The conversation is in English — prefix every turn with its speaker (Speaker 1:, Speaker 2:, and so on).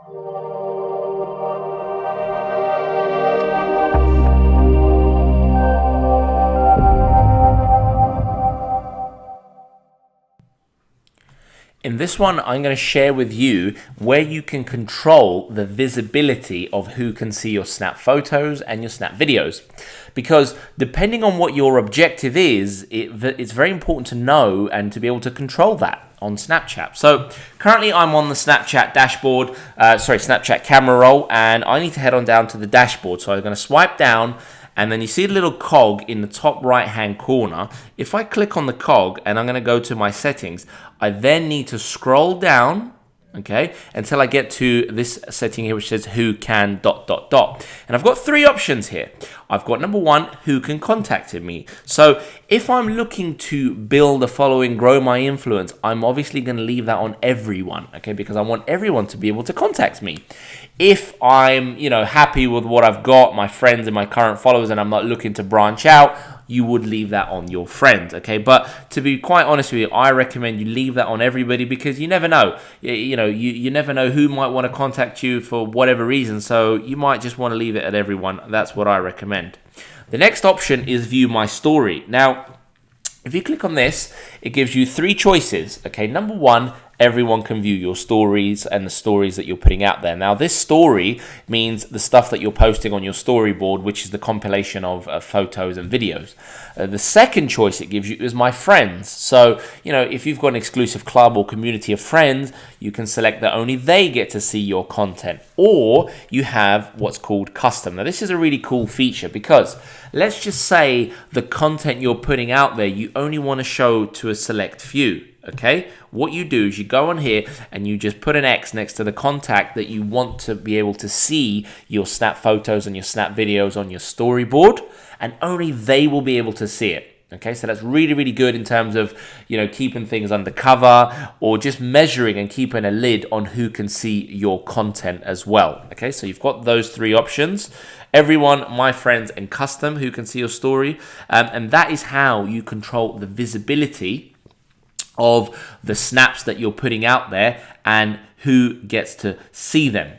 Speaker 1: In this one, I'm going to share with you where you can control the visibility of who can see your Snap photos and your Snap videos. Because depending on what your objective is, it's very important to know and to be able to control that on Snapchat. So currently I'm on the Snapchat dashboard, Snapchat camera roll, and I need to head on down to the dashboard. So I'm going to swipe down, and then you see a little cog in the top right hand corner. If I click on the cog and I'm going to go to my settings, I then need to scroll down, okay, until I get to this setting here which says who can ... And I've got three options here. I've got number one, who can contact me. So if I'm looking to build a following, grow my influence, I'm obviously going to leave that on everyone, okay, because I want everyone to be able to contact me. If I'm, happy with what I've got, my friends and my current followers, and I'm not looking to branch out, you would leave that on your friends, okay? But to be quite honest with you, I recommend you leave that on everybody, because you never know. You never know who might want to contact you for whatever reason, so you might just want to leave it at everyone. That's what I recommend. The next option is view my story. Now, if you click on this, it gives you three choices, okay? Number one, everyone can view your stories and the stories that you're putting out there. Now, this story means the stuff that you're posting on your storyboard, which is the compilation of photos and videos. The second choice it gives you is my friends. So, if you've got an exclusive club or community of friends, you can select that only they get to see your content. Or you have what's called custom. Now, this is a really cool feature, because let's just say the content you're putting out there, you only want to show to a select few. Okay, what you do is you go on here and you just put an X next to the contact that you want to be able to see your Snap photos and your Snap videos on your storyboard, and only they will be able to see it. Okay, so that's really, really good in terms of, keeping things undercover, or just measuring and keeping a lid on who can see your content as well. Okay, so you've got those three options: everyone, my friends, and custom, who can see your story. And that is how you control the visibility of the snaps that you're putting out there and who gets to see them.